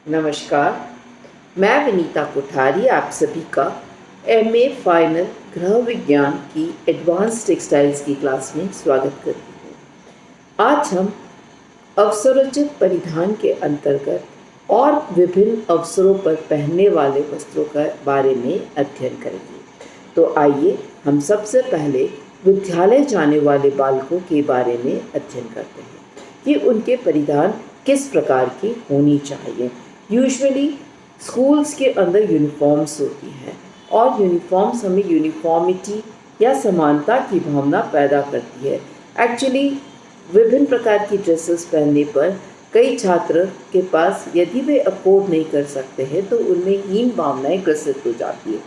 नमस्कार। मैं विनीता कोठारी आप सभी का एमए फाइनल गृह विज्ञान की एडवांस टेक्सटाइल्स की क्लास में स्वागत करती हूँ। आज हम अवसरोचित परिधान के अंतर्गत और विभिन्न अवसरों पर पहनने वाले वस्त्रों के बारे में अध्ययन करेंगे। तो आइए हम सबसे पहले विद्यालय जाने वाले बालकों के बारे में अध्ययन करते हैं कि उनके परिधान किस प्रकार की होनी चाहिए। यूजुअली स्कूल्स के अंदर यूनिफॉर्म्स होती हैं और यूनिफॉर्म्स हमें यूनिफॉर्मिटी या समानता की भावना पैदा करती है। एक्चुअली विभिन्न प्रकार की ड्रेसेस पहनने पर कई छात्र के पास यदि वे अफोर्ड नहीं कर सकते हैं तो उनमें हीन भावनाएं ग्रसित हो जाती है।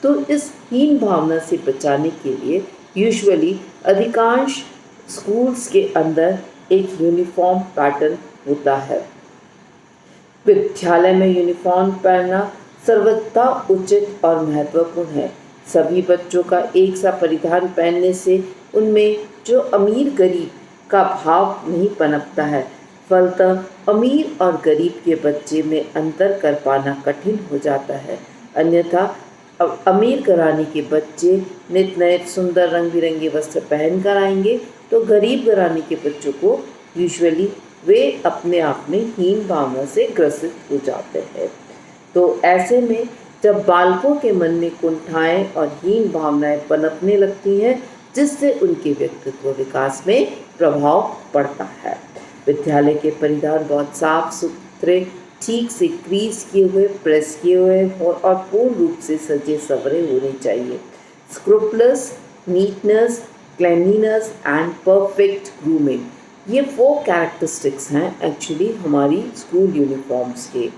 तो इस हीन भावना से बचाने के लिए यूजुअली अधिकांश स्कूल्स के अंदर एक यूनिफॉर्म पैटर्न होता है। विद्यालय में यूनिफॉर्म पहनना सर्वथा उचित और महत्वपूर्ण है। सभी बच्चों का एक सा परिधान पहनने से उनमें जो अमीर गरीब का भाव नहीं पनपता है, फलतः अमीर और गरीब के बच्चे में अंतर कर पाना कठिन हो जाता है। अन्यथा अमीर घराने के बच्चे नित नए सुंदर रंग बिरंगे वस्त्र पहन कर आएंगे तो गरीब घराने के बच्चों को यूजुअली वे अपने आप में हीन भावना से ग्रसित हो जाते हैं। तो ऐसे में जब बालकों के मन में कुंठाएं और हीन भावनाएं पनपने लगती हैं जिससे उनके व्यक्तित्व विकास में प्रभाव पड़ता है। विद्यालय के परिधान बहुत साफ सुथरे, ठीक से क्रीज किए हुए, प्रेस किए हुए और पूर्ण रूप से सजे संवरे होने चाहिए। Scrupulous, neatness, cleanliness and perfect grooming, ये 4 कैरेक्टरिस्टिक्स हैं एक्चुअली हमारी स्कूल यूनिफॉर्म्स के।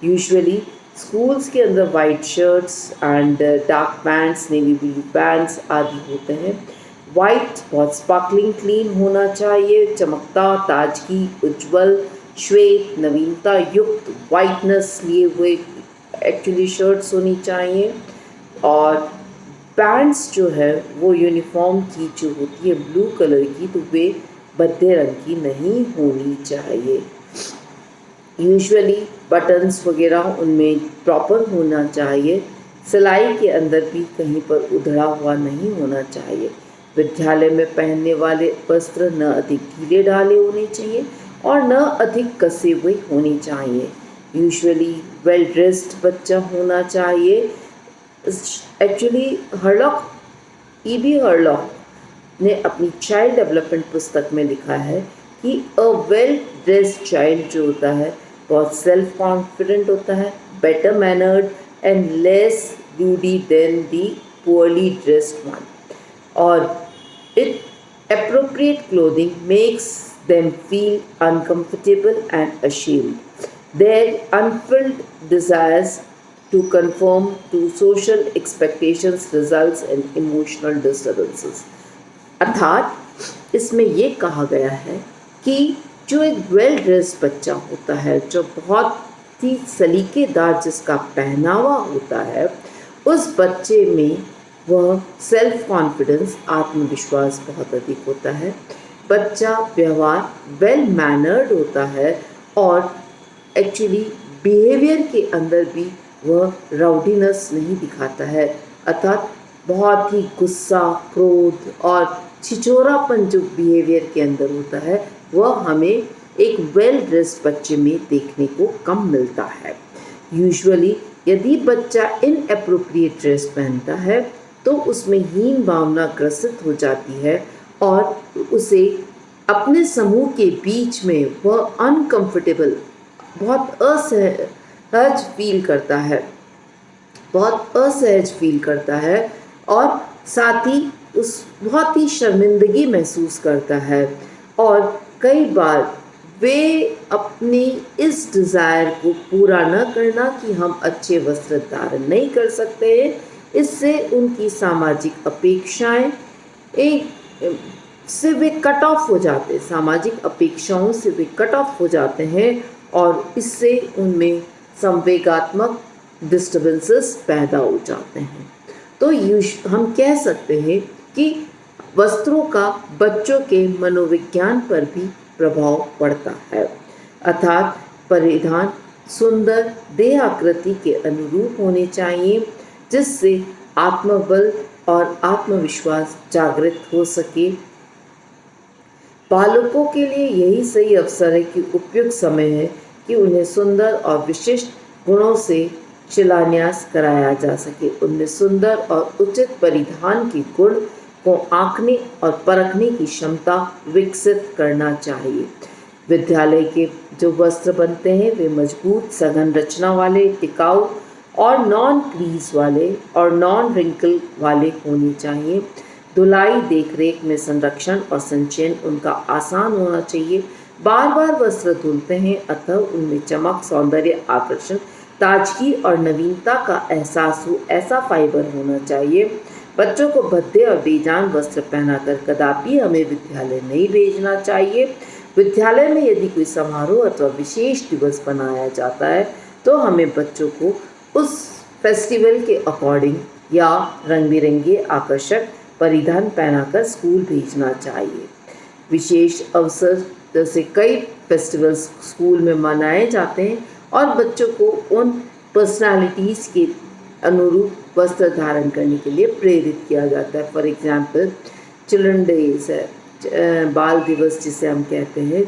यूजुअली स्कूल्स के अंदर white shirts and dark pants, navy blue pants आदि होते हैं। वाइट बहुत स्पार्कलिंग क्लीन होना चाहिए, चमकता, ताजगी, उज्ज्वल, श्वेत, नवीनता युक्त वाइटनेस लिए हुए एक्चुअली शर्ट्स होनी चाहिए। और पैंट्स जो है वो यूनिफॉर्म की जो होती है ब्लू कलर की, तो वे भद्दे रंग की नहीं होनी चाहिए। यूजुअली बटन्स वगैरह उनमें प्रॉपर होना चाहिए। सिलाई के अंदर भी कहीं पर उधड़ा हुआ नहीं होना चाहिए। विद्यालय में पहनने वाले वस्त्र न अधिक ढीले ढाले होने चाहिए और न अधिक कसे हुए होने चाहिए। यूजुअली वेल ड्रेस्ड बच्चा होना चाहिए। एक्चुअली ईबी हर्लॉक ने अपनी चाइल्ड डेवलपमेंट पुस्तक में लिखा है कि अ वेल ड्रेस्ड चाइल्ड जो होता है बहुत सेल्फ कॉन्फिडेंट होता है, better mannered and less rowdy than the poorly dressed one. और it appropriate clothing makes them feel uncomfortable and ashamed. Their unfulfilled desires to conform to social expectations results in emotional disturbances. अर्थात इसमें ये कहा गया है कि जो एक वेल ड्रेस बच्चा होता है, जो बहुत ही सलीकेदार जिसका पहनावा होता है, उस बच्चे में वह सेल्फ कॉन्फिडेंस, आत्मविश्वास बहुत अधिक होता है। बच्चा व्यवहार वेल मैनर्ड होता है और एक्चुअली बिहेवियर के अंदर भी वह राउडीनेस नहीं दिखाता है, अर्थात बहुत ही गुस्सा, क्रोध और छिछोरापन जो बिहेवियर के अंदर होता है वह हमें एक वेल ड्रेस्ड बच्चे में देखने को कम मिलता है। यूजुअली यदि बच्चा इनएप्रोप्रिएट ड्रेस पहनता है तो उसमें हीन भावना ग्रसित हो जाती है और उसे अपने समूह के बीच में वह अनकंफर्टेबल, बहुत असहज फील करता है और साथ ही उस बहुत ही शर्मिंदगी महसूस करता है। और कई बार वे अपनी इस डिज़ायर को पूरा न करना कि हम अच्छे वस्त्र धारण नहीं कर सकते हैं, इससे उनकी सामाजिक अपेक्षाएं से वे कट ऑफ हो जाते हैं, सामाजिक अपेक्षाओं से वे कट ऑफ हो जाते हैं और इससे उनमें संवेगात्मक डिस्टर्बेंसेस पैदा हो जाते हैं। तो हम कह सकते हैं कि वस्त्रों का बच्चों के मनोविज्ञान पर भी प्रभाव पड़ता है, अर्थात परिधान सुंदर देह आकृति के अनुरूप होने चाहिए, जिससे आत्मबल और आत्मविश्वास जागृत हो सके। बालकों के लिए यही सही अवसर है कि उपयुक्त समय है कि उन्हें सुंदर और विशिष्ट गुणों से शिलान्यास कराया जा सके। उनमें सुंदर और उचित परिधान के गुण को आंकने और परखने की क्षमता विकसित करना चाहिए। विद्यालय के जो वस्त्र बनते हैं वे मजबूत, सघन रचना वाले, टिकाऊ और नॉन क्रीज वाले और नॉन रिंकल वाले होने चाहिए। धुलाई, देखरेख में संरक्षण और संचयन उनका आसान होना चाहिए। बार बार वस्त्र धुलते हैं, अतः उनमें चमक, सौंदर्य, आकर्षण, ताजगी और नवीनता का एहसास हो, ऐसा फाइबर होना चाहिए। बच्चों को भद्दे और बेजान वस्त्र पहनाकर कदापि हमें विद्यालय नहीं भेजना चाहिए। विद्यालय में यदि कोई समारोह अथवा विशेष दिवस बनाया जाता है तो हमें बच्चों को उस फेस्टिवल के अकॉर्डिंग या रंग बिरंगे आकर्षक परिधान पहनाकर स्कूल भेजना चाहिए। विशेष अवसर जैसे कई फेस्टिवल्स स्कूल में मनाए जाते हैं और बच्चों को उन पर्सनालिटीज़ के अनुरूप वस्त्र धारण करने के लिए प्रेरित किया जाता है। फॉर एग्जाम्पल चिल्ड्रन डेज है, बाल दिवस जिसे हम कहते हैं,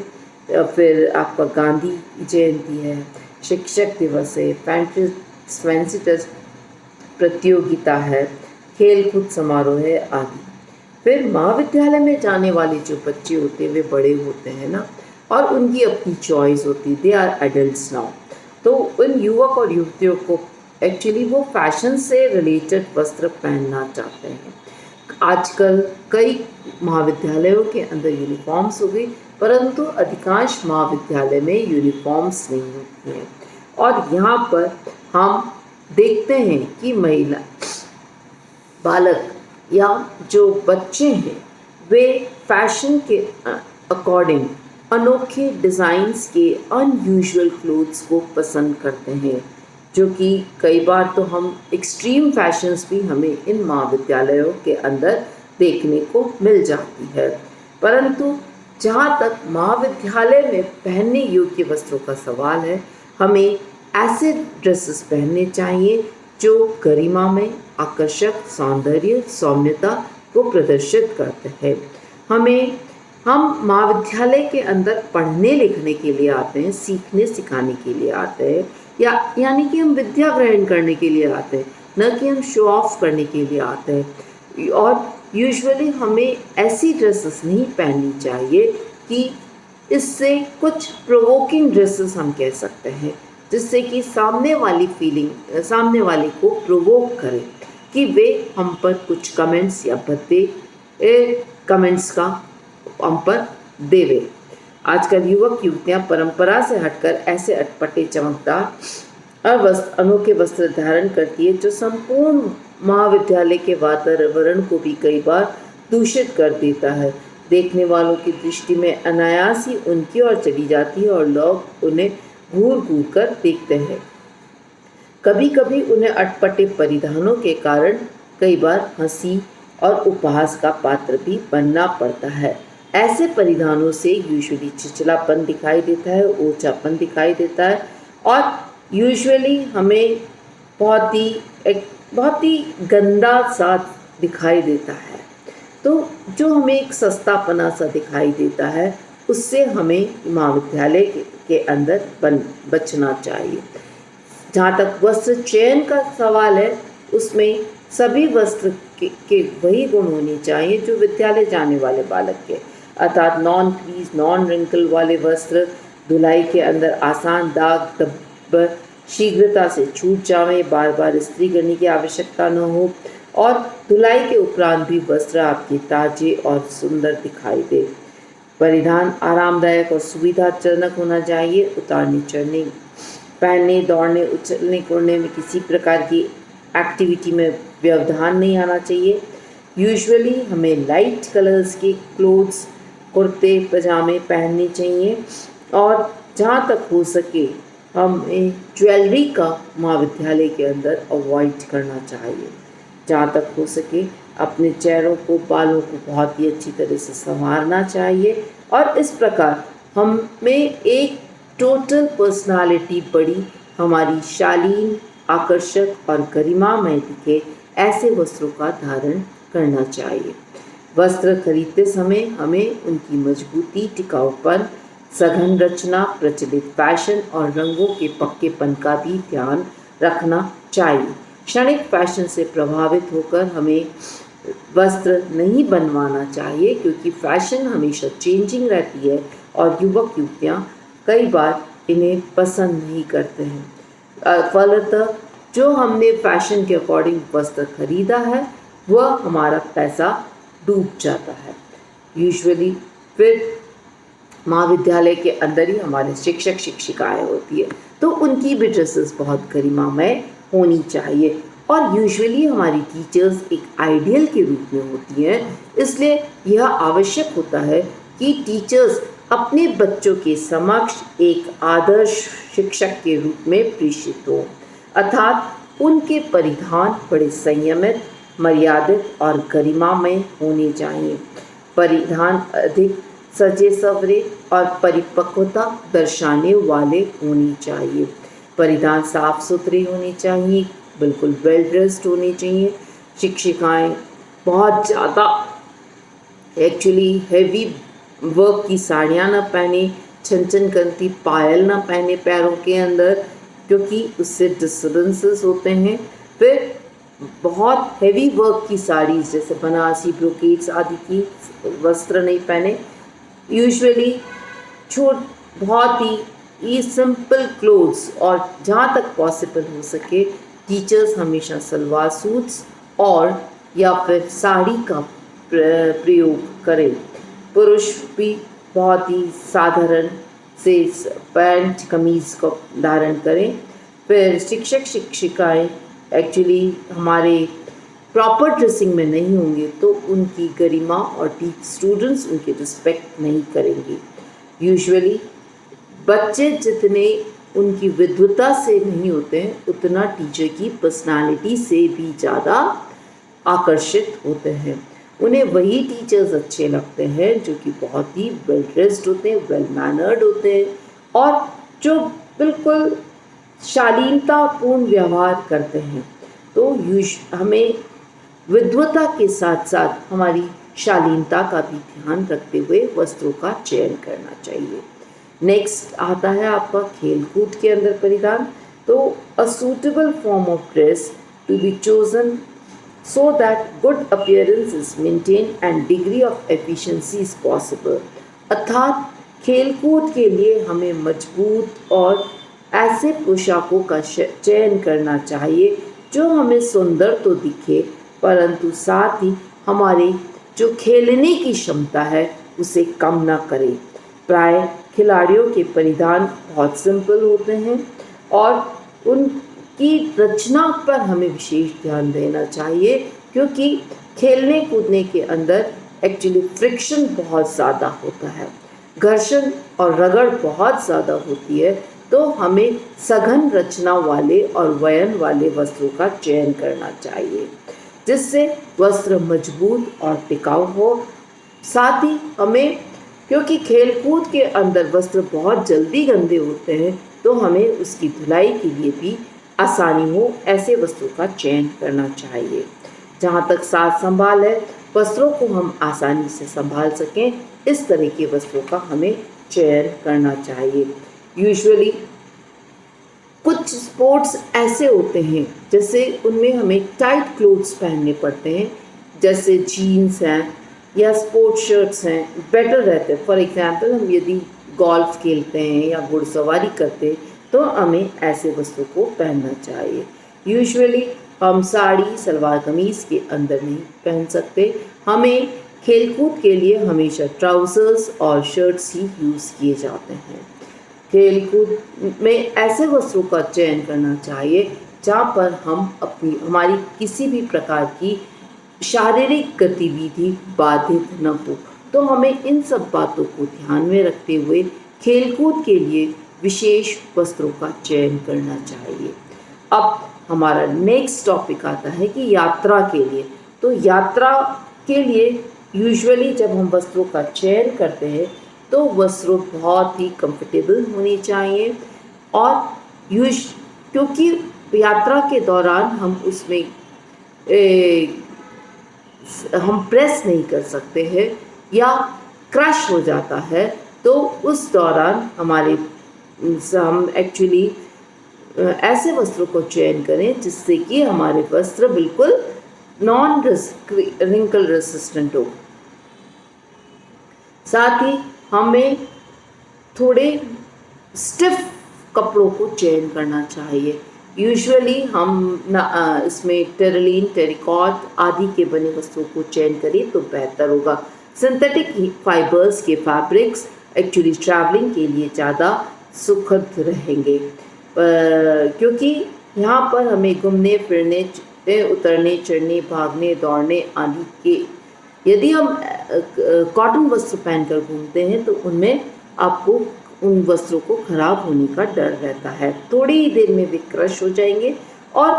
फिर आपका गांधी जयंती है, शिक्षक दिवस है, फैंसी ड्रेस प्रतियोगिता है, खेलकूद समारोह है आदि। फिर महाविद्यालय में जाने वाले जो बच्चे होते हैं वे बड़े होते हैं ना, और उनकी अपनी चॉइस होती है, दे आर एडल्ट्स नाउ। तो उन युवक और युवतियों को एक्चुअली वो फैशन से रिलेटेड वस्त्र पहनना चाहते हैं। आजकल कई महाविद्यालयों के अंदर यूनिफॉर्म्स हो गई, परंतु अधिकांश महाविद्यालय में यूनिफॉर्म्स नहीं होती हैं। और यहाँ पर हम देखते हैं कि महिला बालक या जो बच्चे हैं वे फैशन के अकॉर्डिंग अनोखे डिज़ाइंस के अनयूजुअल क्लोथ्स को पसंद करते हैं, जो कि कई बार तो हम एक्सट्रीम फैशंस भी हमें इन महाविद्यालयों के अंदर देखने को मिल जाती है। परंतु जहाँ तक महाविद्यालय में पहनने योग्य वस्त्रों का सवाल है, हमें ऐसे ड्रेसेस पहनने चाहिए जो गरिमा में आकर्षक, सौंदर्य, सौम्यता को प्रदर्शित करते हैं। हम महाविद्यालय के अंदर पढ़ने लिखने के लिए आते हैं, सीखने सिखाने के लिए आते हैं, यानी कि हम विद्या ग्रहण करने के लिए आते हैं, न कि हम शो ऑफ करने के लिए आते हैं। और यूजुअली हमें ऐसी ड्रेसेस नहीं पहननी चाहिए कि इससे कुछ प्रोवोकिंग ड्रेसेस हम कह सकते हैं, जिससे कि सामने वाले को प्रोवोक करें कि वे हम पर कुछ कमेंट्स या भद्दे कमेंट्स का हम पर देवे। आजकल युवक युवतियां परंपरा से हटकर ऐसे अटपटे, चमकदार और अनोखे वस्त्र धारण करती है जो संपूर्ण महाविद्यालय के वातावरण को भी कई बार दूषित कर देता है। देखने वालों की दृष्टि में अनायास ही उनकी ओर चली जाती है और लोग उन्हें घूर घूर कर देखते हैं। कभी कभी उन्हें अटपटे परिधानों के कारण कई बार हंसी और उपहास का पात्र भी बनना पड़ता है। ऐसे परिधानों से यूजुअली चिचलापन दिखाई देता है, ऊंचापन दिखाई देता है और यूजुअली हमें बहुत ही गंदा सा दिखाई देता है। तो जो हमें एक सस्तापना सा दिखाई देता है, उससे हमें महाविद्यालय के अंदर बचना चाहिए। जहाँ तक वस्त्र चयन का सवाल है, उसमें सभी वस्त्र के वही गुण होने चाहिए जो विद्यालय जाने वाले बालक के, अर्थात नॉन क्रीज, नॉन रिंकल वाले वस्त्र, धुलाई के अंदर आसान दाग धब्बे शीघ्रता से छूट जावे, बार बार इस्त्री करने की आवश्यकता न हो और धुलाई के उपरांत भी वस्त्र आपके ताजे और सुंदर दिखाई दे। परिधान आरामदायक और सुविधाजनक होना चाहिए। उतारने, चढ़ने, पहनने, दौड़ने, उछलने कूदने में किसी प्रकार की एक्टिविटी में व्यवधान नहीं आना चाहिए। यूजुअली हमें लाइट कलर्स के क्लोथ्स, कुर्ते पजामे पहनने चाहिए और जहाँ तक हो सके हमें ज्वेलरी का महाविद्यालय के अंदर अवॉइड करना चाहिए। जहाँ तक हो सके अपने चेहरों को, बालों को बहुत ही अच्छी तरह से संवारना चाहिए और इस प्रकार हमें एक टोटल पर्सनालिटी बड़ी, हमारी शालीन, आकर्षक और गरिमामय दिखे, ऐसे वस्त्रों का धारण करना चाहिए। वस्त्र खरीदते समय हमें उनकी मजबूती, टिकाऊपन, सघन रचना, प्रचलित फैशन और रंगों के पक्केपन का भी ध्यान रखना चाहिए। क्षणिक फैशन से प्रभावित होकर हमें वस्त्र नहीं बनवाना चाहिए, क्योंकि फैशन हमेशा चेंजिंग रहती है और युवक युवतियाँ कई बार इन्हें पसंद नहीं करते हैं। फलतः जो हमने फैशन के अकॉर्डिंग वस्त्र खरीदा है वह हमारा पैसा डूब जाता है। यूजुअली फिर महाविद्यालय के अंदर ही हमारे शिक्षक शिक्षिकाएं होती है, तो उनकी भी ड्रेसेस बहुत गरिमामय होनी चाहिए। और यूजुअली हमारी टीचर्स एक आइडियल के रूप में होती हैं, इसलिए यह आवश्यक होता है कि टीचर्स अपने बच्चों के समक्ष एक आदर्श शिक्षक के रूप में प्रेषित हो, अर्थात उनके परिधान बड़े संयमित, मर्यादित और गरिमामय होने चाहिए। परिधान अधिक सजे सवरे और परिपक्वता दर्शाने वाले होने चाहिए। परिधान साफ सुथरे होने चाहिए, बिल्कुल वेल ड्रेस्ड होने चाहिए। शिक्षिकाएं बहुत ज़्यादा एक्चुअली हैवी वर्क की साड़ियाँ ना पहने, छन करती पायल ना पहने पैरों के अंदर, क्योंकि उससे डिस्टर्बेंसेस होते हैं। फिर बहुत हैवी वर्क की साड़ीज़ जैसे बनारसी, ब्रोकेड्स आदि की वस्त्र नहीं पहने। यूजुअली बहुत ही सिंपल क्लोथ्स, और जहाँ तक पॉसिबल हो सके टीचर्स हमेशा सलवार सूट्स और या फिर साड़ी का प्रयोग करें। पुरुष भी बहुत ही साधारण से पैंट कमीज़ को धारण करें। फिर शिक्षक शिक्षिकाएं एक्चुअली हमारे प्रॉपर ड्रेसिंग में नहीं होंगे तो उनकी गरिमा और स्टूडेंट्स उनकी रिस्पेक्ट नहीं करेंगे। यूजुअली बच्चे जितने उनकी विद्वता से नहीं होते हैं, उतना टीचर की पर्सनालिटी से भी ज़्यादा आकर्षित होते हैं। उन्हें वही टीचर्स अच्छे लगते हैं जो कि बहुत ही वेल ड्रेस्ड होते हैं, वेल मैनर्ड होते हैं और जो बिल्कुल शालीनतापूर्ण व्यवहार करते हैं। तो हमें विद्वता के साथ साथ हमारी शालीनता का भी ध्यान रखते हुए वस्त्रों का चयन करना चाहिए। नेक्स्ट आता है आपका खेलकूद के अंदर परिधान। तो a suitable form of dress to be chosen so that good appearance is maintained and degree of efficiency is possible। अर्थात खेलकूद के लिए हमें मजबूत और ऐसे पोशाकों का चयन करना चाहिए जो हमें सुंदर तो दिखे, परंतु साथ ही हमारे जो खेलने की क्षमता है उसे कम ना करे। प्राय खिलाड़ियों के परिधान बहुत सिंपल होते हैं और उनकी रचना पर हमें विशेष ध्यान देना चाहिए, क्योंकि खेलने कूदने के अंदर एक्चुअली फ्रिक्शन बहुत ज़्यादा होता है, घर्षण और रगड़ बहुत ज़्यादा होती है। तो हमें सघन रचना वाले और वयन वाले वस्त्रों का चयन करना चाहिए, जिससे वस्त्र मजबूत और टिकाऊ हो। साथ ही हमें, क्योंकि खेलकूद के अंदर वस्त्र बहुत जल्दी गंदे होते हैं, तो हमें उसकी धुलाई के लिए भी आसानी हो, ऐसे वस्त्रों का चयन करना चाहिए। जहाँ तक साज संभाल है, वस्त्रों को हम आसानी से संभाल सकें, इस तरह के वस्त्रों का हमें चयन करना चाहिए। यूजुअली कुछ स्पोर्ट्स ऐसे होते हैं जैसे उनमें हमें टाइट क्लोथ्स पहनने पड़ते हैं, जैसे जीन्स हैं या स्पोर्ट्स शर्ट्स हैं, बेटर रहते हैं। फॉर एग्जांपल हम यदि गोल्फ खेलते हैं या घुड़सवारी करते हैं तो हमें ऐसे वस्त्रों को पहनना चाहिए। यूजुअली हम साड़ी सलवार कमीज़ के अंदर नहीं पहन सकते, हमें खेलकूद के लिए हमेशा ट्राउज़र्स और शर्ट्स ही यूज़ किए जाते हैं। खेलकूद में ऐसे वस्त्रों का चयन करना चाहिए जहाँ पर हमारी किसी भी प्रकार की शारीरिक गतिविधि बाधित न हो। तो हमें इन सब बातों को ध्यान में रखते हुए खेलकूद के लिए विशेष वस्त्रों का चयन करना चाहिए। अब हमारा नेक्स्ट टॉपिक आता है कि यात्रा के लिए। तो यात्रा के लिए यूजुअली जब हम वस्त्रों का चयन करते हैं तो वस्त्र बहुत ही कंफर्टेबल होने चाहिए और क्योंकि यात्रा के दौरान हम उसमें हम प्रेस नहीं कर सकते हैं या क्रश हो जाता है, तो उस दौरान हम एक्चुअली ऐसे वस्त्रों को चयन करें जिससे कि हमारे वस्त्र बिल्कुल नॉन रिंकल रेसिस्टेंट हो। साथ ही हमें थोड़े स्टिफ कपड़ों को चयन करना चाहिए। यूजुअली हम इसमें टेरिलीन, टेरिकॉट आदि के बने वस्त्रों को चयन करें तो बेहतर होगा। सिंथेटिक फाइबर्स के फैब्रिक्स एक्चुअली ट्रैवलिंग के लिए ज़्यादा सुखद रहेंगे, क्योंकि यहाँ पर हमें घूमने फिरने, उतरने चढ़ने, भागने दौड़ने आदि के, यदि हम कॉटन वस्त्र पहनकर घूमते हैं तो उनमें आपको उन वस्त्रों को खराब होने का डर रहता है। थोड़ी ही देर में वे क्रश हो जाएंगे और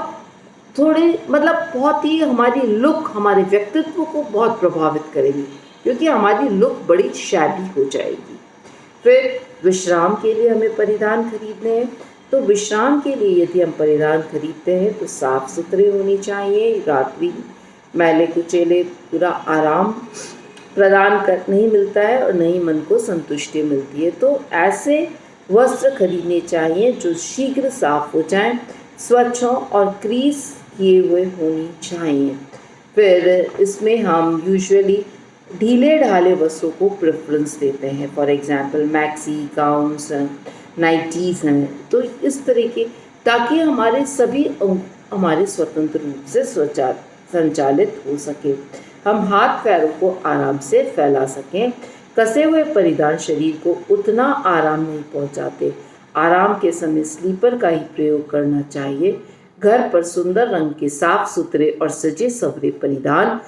थोड़े बहुत ही हमारी लुक, हमारे व्यक्तित्व को बहुत प्रभावित करेंगी, क्योंकि हमारी लुक बड़ी शैबी हो जाएगी। फिर विश्राम के लिए हमें परिधान खरीदने हैं, तो विश्राम के लिए यदि हम परिधान खरीदते हैं तो साफ सुथरे होने चाहिए। रात्रि मैले कुचेले पूरा आराम प्रदान कर नहीं मिलता है और नहीं मन को संतुष्टि मिलती है। तो ऐसे वस्त्र खरीदने चाहिए जो शीघ्र साफ हो जाएं, स्वच्छ हों और क्रीज किए हुए होनी चाहिए। फिर इसमें हम यूजुअली ढीले ढाले वस्त्रों को प्रेफरेंस देते हैं। For example maxi, gowns, nighties हैं, तो इस तरह के, ताकि हमारे सभी अंग हमारे स्वतंत्र रूप से संचालित हो सके, हम हाथ पैरों को आराम से फैला सकें। कसे हुए परिधान शरीर को उतना आराम नहीं पहुंचाते। आराम के समय स्लीपर का ही प्रयोग करना चाहिए। घर पर सुंदर रंग के साफ सुथरे और सजे सवरे परिधान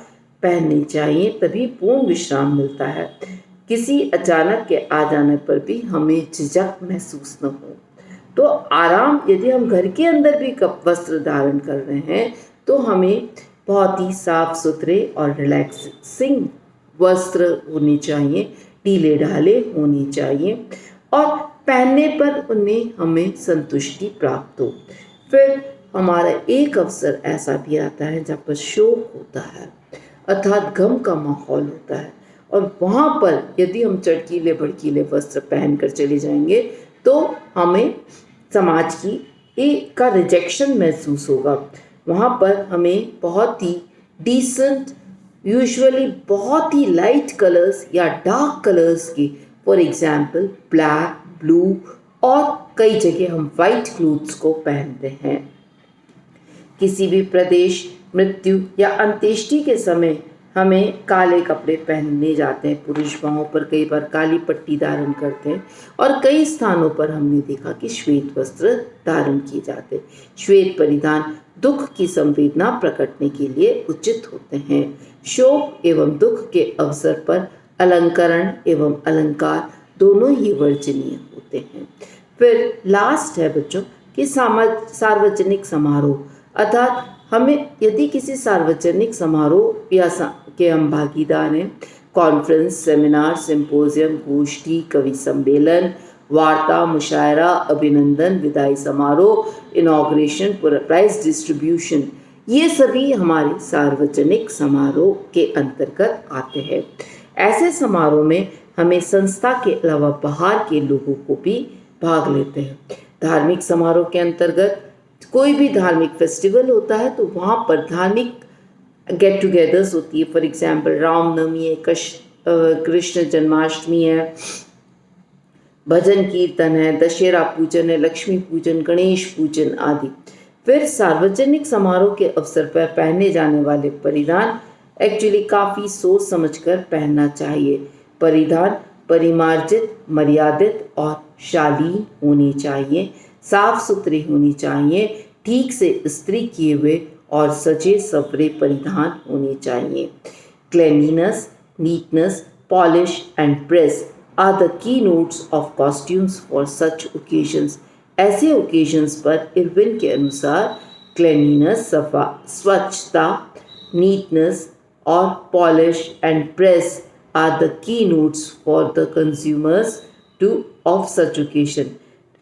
पहनने चाहिए, तभी पूर्ण विश्राम मिलता है। किसी अचानक के आ जाने पर भी हमें झिझक महसूस न हो। तो आराम, यदि हम घर के अंदर भी वस्त्र धारण कर रहे हैं तो हमें बहुत ही साफ सुथरे और रिलैक्सिंग वस्त्र होने चाहिए, ढीले ढाले होने चाहिए और पहनने पर उनमें हमें संतुष्टि प्राप्त हो। फिर हमारा एक अवसर ऐसा भी आता है जहाँ पर शोक होता है, अर्थात गम का माहौल होता है, और वहाँ पर यदि हम चटकीले भड़कीले वस्त्र पहनकर चले जाएंगे तो हमें समाज का रिजेक्शन महसूस होगा। वहाँ पर हमें बहुत ही डिसेंट, यूजुअली बहुत ही लाइट कलर्स या डार्क कलर्स की, फॉर एग्जाम्पल ब्लैक, ब्लू और कई जगह हम वाइट क्लोथ्स को पहनते हैं। किसी भी प्रदेश, मृत्यु या अंत्येष्टि के समय हमें काले कपड़े पहनने जाते हैं। पुरुष बाहों पर कई बार काली पट्टी धारण करते हैं और कई स्थानों पर हमने देखा कि श्वेत वस्त्र धारण किए जाते हैं। श्वेत परिधान दुख की संवेदना प्रकटने के लिए उचित होते हैं। शोक एवं दुख के अवसर पर अलंकरण एवं अलंकार दोनों ही वर्जनीय होते हैं। फिर लास्ट है बच्चों कि सार्वजनिक समारोह, अर्थात हमें यदि किसी सार्वजनिक समारोह या के हम भागीदार हैं, कॉन्फ्रेंस, सेमिनार, सिंपोजियम, गोष्ठी, कवि सम्मेलन, वार्ता, मुशायरा, अभिनंदन, विदाई समारोह, इनॉग्रेशन, प्राइज डिस्ट्रीब्यूशन, ये सभी हमारे सार्वजनिक समारोह के अंतर्गत आते हैं। ऐसे समारोह में हमें संस्था के अलावा बाहर के लोगों को भी भाग लेते हैं। धार्मिक समारोह के अंतर्गत कोई भी धार्मिक फेस्टिवल होता है तो वहाँ पर धार्मिक गेट टुगेदर्स होती है। फॉर एग्जाम्पल रामनवमी है, कृष्ण जन्माष्टमी है, भजन कीर्तन है, दशहरा पूजन है, लक्ष्मी पूजन, गणेश पूजन आदि। फिर सार्वजनिक समारोह के अवसर पर पहने जाने वाले परिधान एक्चुअली काफ़ी सोच समझकर पहनना चाहिए। परिधान परिमार्जित, मर्यादित और शालीन होनी चाहिए, साफ सुथरे होनी चाहिए, ठीक से इस्त्री किए हुए और सजे सवरे परिधान होने चाहिए। Cleanliness, neatness, polish and press are the keynotes of costumes for such occasions. ऐसे occasions पर इरविन के अनुसार cleanliness, स्वच्छता, neatness और polish and press are the keynotes for the consumers to of such occasion.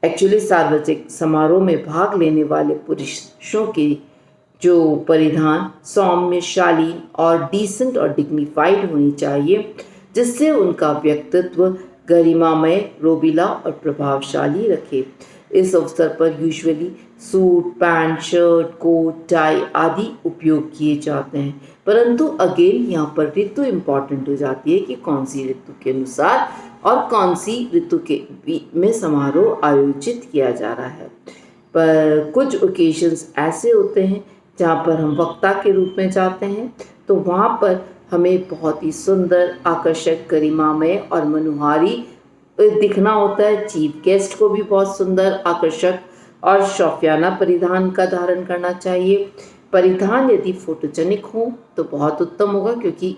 Actually सार्वजनिक समारोह में भाग लेने वाले पुरुषों के जो परिधान सौम्य, शालीन और डिसेंट और डिग्निफाइड होनी चाहिए, जिससे उनका व्यक्तित्व गरिमामय, रोबीला और प्रभावशाली रखे। इस अवसर पर usually suit, pant, shirt, coat, tie आदि उपयोग किए जाते हैं, परंतु अगेन यहाँ पर ऋतु इम्पॉर्टेंट हो जाती है कि कौन सी ऋतु के अनुसार और कौन सी ऋतु के में समारोह आयोजित किया जा रहा है। पर कुछ ओकेजन्स ऐसे होते हैं जहाँ पर हम वक्ता के रूप में जाते हैं, तो वहाँ पर हमें बहुत ही सुंदर, आकर्षक, गरिमामय और मनोहारी दिखना होता है। चीफ गेस्ट को भी बहुत सुंदर, आकर्षक और शौकियाना परिधान का धारण करना चाहिए। परिधान यदि फोटोजेनिक हो तो बहुत उत्तम होगा, क्योंकि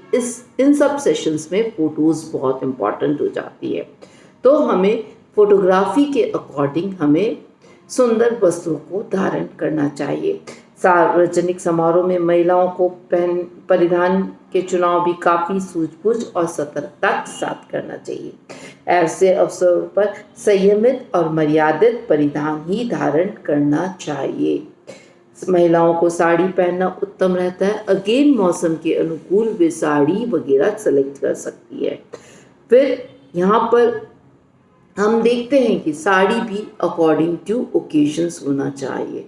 इन सब सेशंस में फ़ोटोज़ बहुत इम्पॉर्टेंट हो जाती है। तो हमें फोटोग्राफी के अकॉर्डिंग हमें सुंदर वस्त्रों को धारण करना चाहिए। सार्वजनिक समारोह में महिलाओं को परिधान के चुनाव भी काफ़ी सूझबूझ और सतर्कता के साथ करना चाहिए। ऐसे अवसरों पर संयमित और मर्यादित परिधान ही धारण करना चाहिए। महिलाओं को साड़ी पहनना उत्तम रहता है। अगेन मौसम के अनुकूल वे साड़ी वगैरह सेलेक्ट कर सकती है। फिर यहाँ पर हम देखते हैं कि साड़ी भी अकॉर्डिंग टू ओकेजन्स होना चाहिए।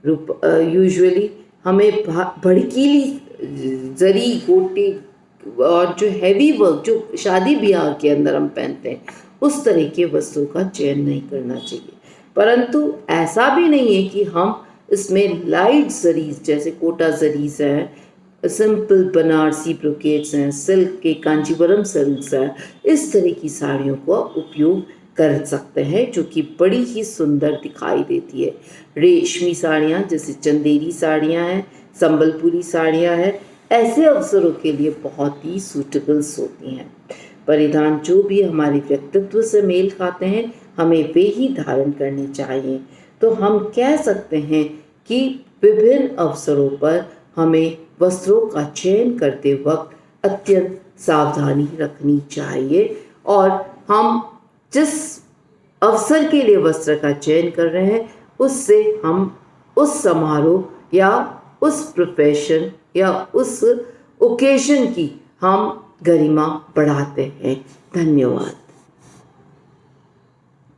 यूजुअली हमें भड़कीली जरी, गोटे और जो हैवी वर्क जो शादी ब्याह के अंदर हम पहनते हैं, उस तरह के वस्त्रों का चयन नहीं करना चाहिए। परंतु ऐसा भी नहीं है कि हम इसमें लाइट जरीज जैसे कोटा जरीज हैं, सिंपल बनारसी ब्रोकेट्स हैं, सिल्क के कांजीवरम सिल्क्स हैं, इस तरह की साड़ियों का उपयोग कर सकते हैं, जो कि बड़ी ही सुंदर दिखाई देती है। रेशमी साड़ियाँ जैसे चंदेरी साड़ियाँ हैं, संबलपुरी साड़ियाँ हैं, ऐसे अवसरों के लिए बहुत ही सूटेबल्स होती हैं। परिधान जो भी हमारे व्यक्तित्व से मेल खाते हैं, हमें वे ही धारण करने चाहिए। तो हम कह सकते हैं कि विभिन्न अवसरों पर हमें वस्त्रों का चयन करते वक्त अत्यंत सावधानी रखनी चाहिए, और हम जिस अवसर के लिए वस्त्र का चयन कर रहे हैं, उससे हम उस समारोह या उस प्रोफेशन या उस ओकेजन की हम गरिमा बढ़ाते हैं। धन्यवाद।